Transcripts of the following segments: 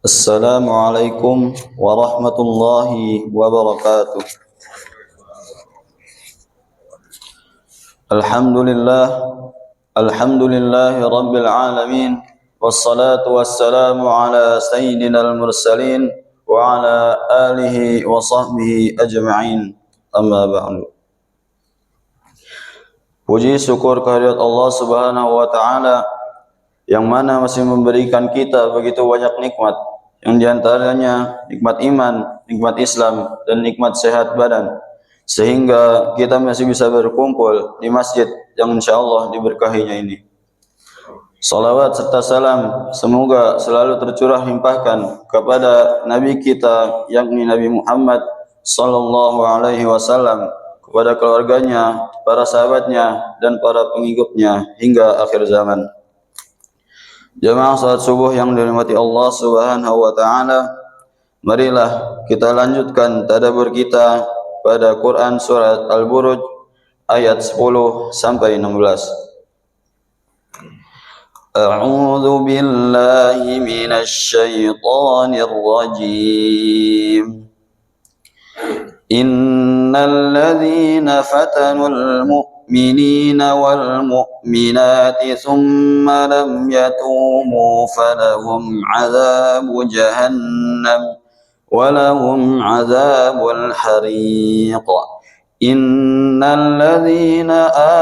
Assalamualaikum warahmatullahi wabarakatuh. Alhamdulillah, alhamdulillahi rabbil alamin. Wassalatu wassalamu ala sayyidinal mursalin wa ala alihi wa sahbihi ajma'in. Amma ba'du. Puji syukur kehadirat Allah Subhanahu wa taala yang mana masih memberikan kita begitu banyak nikmat, yang diantaranya nikmat iman, nikmat Islam, dan nikmat sehat badan, sehingga kita masih bisa berkumpul di masjid yang insyaallah diberkahinya ini. Salawat serta salam semoga selalu tercurah limpahkan kepada Nabi kita, yakni Nabi Muhammad sallallahu alaihi wasallam, kepada keluarganya, para sahabatnya, dan para pengikutnya hingga akhir zaman. Jamaah salat subuh yang dirahmati Allah Subhanahu wa taala, marilah kita lanjutkan tadabbur kita pada Quran surat Al-Buruj ayat 10 sampai 16. A'udzu billahi minasy syaithanir rajim. Innal ladzina fatanul المؤمنين والمؤمنات ثم لم يتوبوا فلهم عذاب جهنم ولهم عذاب الحريق إن الذين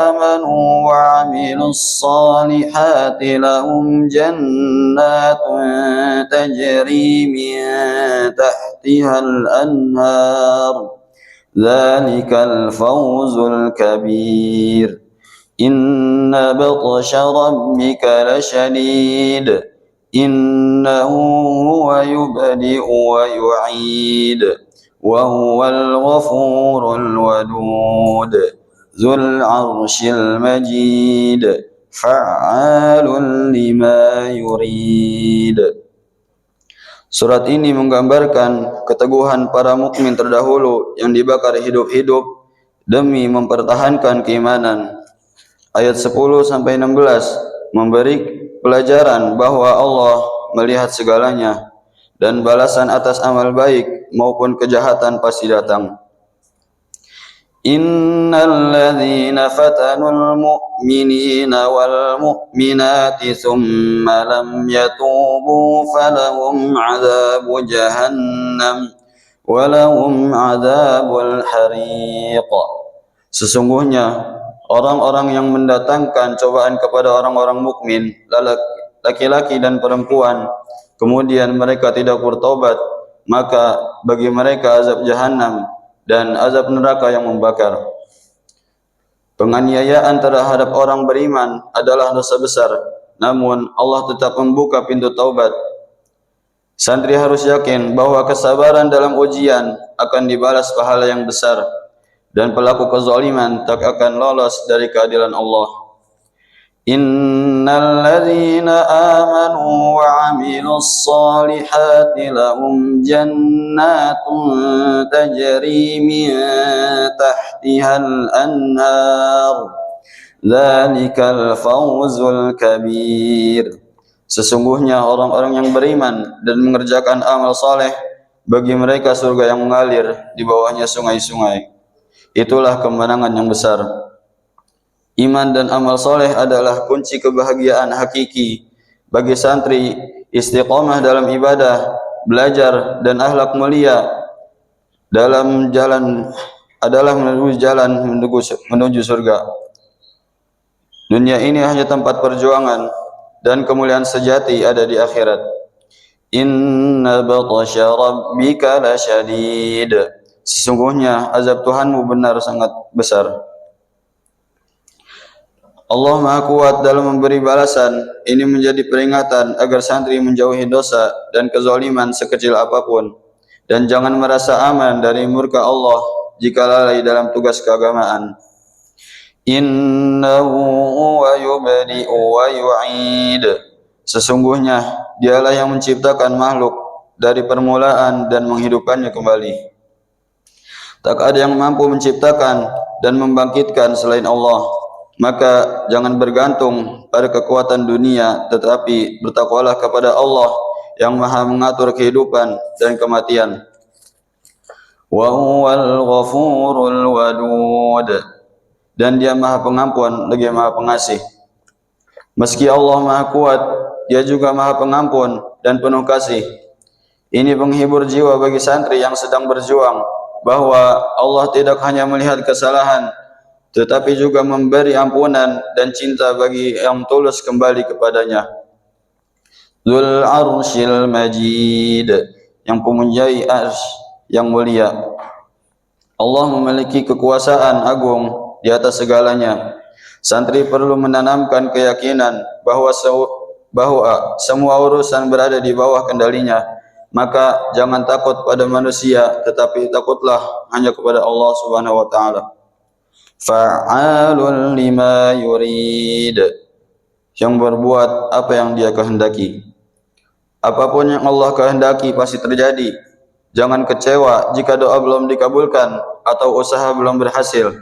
آمنوا وعملوا الصالحات لهم جنات تجري من تحتها الأنهار ذلك الفوز الكبير إن بطش ربك لشديد إنه هو يبدئ ويعيد وهو الغفور الودود ذو العرش المجيد فعال لما يريد. Surat ini menggambarkan keteguhan para mukmin terdahulu yang dibakar hidup-hidup demi mempertahankan keimanan. Ayat 10 sampai 16 memberi pelajaran bahwa Allah melihat segalanya dan balasan atas amal baik maupun kejahatan pasti datang. Innal ladzina fatanul mu'minina wal mu'minati thumma lam yatubu falahum 'adzabu jahannam wa lahum 'adzabul hariq. Sesungguhnya orang-orang yang mendatangkan cobaan kepada orang-orang mukmin, laki-laki dan perempuan, kemudian mereka tidak bertobat, maka bagi mereka azab jahannam dan azab neraka yang membakar. Penganiayaan terhadap orang beriman adalah dosa besar, namun Allah tetap membuka pintu taubat. Santri harus yakin bahwa kesabaran dalam ujian akan dibalas pahala yang besar, dan pelaku kezaliman tak akan lolos dari keadilan Allah. Innal ladzina amanu wa 'amilus solihati lahum jannatun tajri min tahtihal anhar dzalikal fawzul kabir. Sesungguhnya orang-orang yang beriman dan mengerjakan amal saleh, bagi mereka surga yang mengalir di bawahnya sungai-sungai. Itulah kemenangan yang besar. Iman dan amal soleh adalah kunci kebahagiaan hakiki bagi santri. Istiqomah dalam ibadah, belajar, dan akhlak mulia dalam jalan adalah menuju surga. Dunia ini hanya tempat perjuangan, dan kemuliaan sejati ada di akhirat. Inna batasya rabbika lasyadid. Sesungguhnya azab Tuhanmu benar sangat besar. Allah Maha Kuat dalam memberi balasan. Ini menjadi peringatan agar santri menjauhi dosa dan kezaliman sekecil apapun, dan jangan merasa aman dari murka Allah jika lalai dalam tugas keagamaan. Innahu huwa yubdi'u wa yu'id. Sesungguhnya dialah yang menciptakan makhluk dari permulaan dan menghidupkannya kembali. Tak ada yang mampu menciptakan dan membangkitkan selain Allah. Maka jangan bergantung pada kekuatan dunia, tetapi bertakwalah kepada Allah yang maha mengatur kehidupan dan kematian. Wa huwal ghafurul wadud, dan dia maha pengampun lagi maha pengasih. Meski Allah maha kuat, dia juga maha pengampun dan penuh kasih. Ini penghibur jiwa bagi santri yang sedang berjuang bahwa Allah tidak hanya melihat kesalahan, tetapi juga memberi ampunan dan cinta bagi yang tulus kembali kepadanya. Dzul Arsyil Majid, yang mempunyai arsy yang mulia. Allah memiliki kekuasaan agung di atas segalanya. Santri perlu menanamkan keyakinan bahwa semua urusan berada di bawah kendalinya. Maka jangan takut pada manusia, tetapi takutlah hanya kepada Allah Subhanahu wa taala. Fa'alul lima yurid, yang berbuat apa yang dia kehendaki. Apapun yang Allah kehendaki pasti terjadi. Jangan kecewa jika doa belum dikabulkan atau usaha belum berhasil.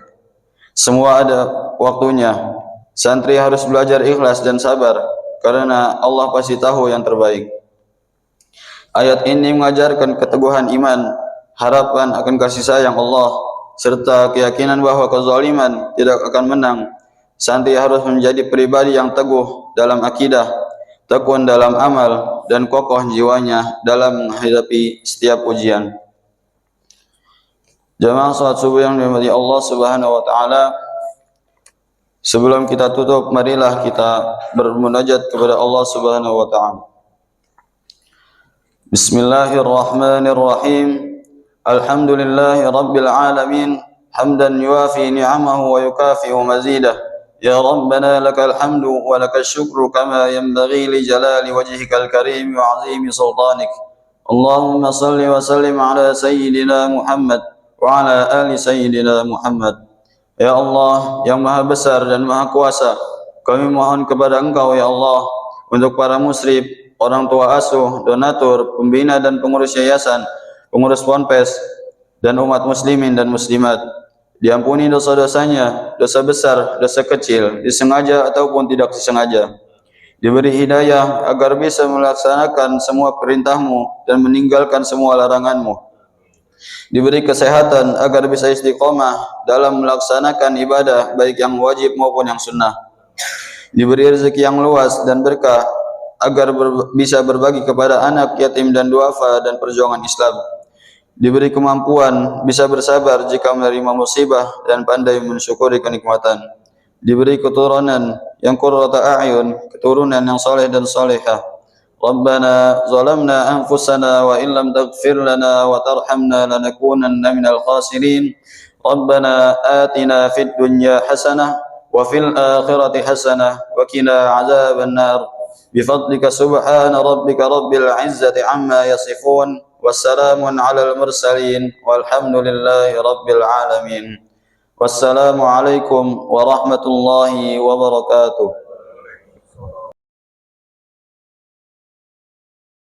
Semua ada waktunya. Santri harus belajar ikhlas dan sabar, karena Allah pasti tahu yang terbaik. Ayat ini mengajarkan keteguhan iman, harapan akan kasih sayang Allah, serta keyakinan bahwa kezaliman tidak akan menang. Santri harus menjadi pribadi yang teguh dalam akidah, tekun dalam amal, dan kokoh jiwanya dalam menghadapi setiap ujian. Jamaah salat subuh yang dirahmati Allah Subhanahu wa taala, sebelum kita tutup, marilah kita bermunajat kepada Allah Subhanahu wa taala. Bismillahirrahmanirrahim. Alhamdulillahi rabbil alamin, hamdan yuafi ni'amahu wa yukafi'u mazidah. Ya Rabbana lakal hamdu wa lakal syukru kama yanbaghi li jalali wajhikal karim wa 'azimi sultanik. Allahumma salli wa sallim ala sayyidina Muhammad wa ala ali sayyidina Muhammad. Ya Allah yang maha besar dan maha kuasa, kami mohon kepada Engkau ya Allah untuk para musyrif, orang tua asuh, donatur, pembina dan pengurus yayasan, pengurus ponpes, dan umat muslimin dan muslimat. Diampuni dosa-dosanya, dosa besar, dosa kecil, disengaja ataupun tidak disengaja. Diberi hidayah agar bisa melaksanakan semua perintah-Mu dan meninggalkan semua larangan-Mu. Diberi kesehatan agar bisa istiqomah dalam melaksanakan ibadah baik yang wajib maupun yang sunnah. Diberi rezeki yang luas dan berkah agar bisa berbagi kepada anak, yatim dan duafa dan perjuangan Islam. Diberi kemampuan bisa bersabar jika menerima musibah dan pandai mensyukuri kenikmatan. Diberi keturunan yang qurrata a'yun, keturunan yang saleh dan salihah. Rabbana zalamna anfusana wa in lam taghfir lana wa tarhamna lanakunanna minal khasirin. Rabbana atina fid dunya hasanah wa fil akhirati hasanah wa qina adzaban nar. بفضلك سبحان ربك رب العزة عما يصفون والسلام على المرسلين والحمد لله رب العالمين والسلام عليكم ورحمة الله وبركاته.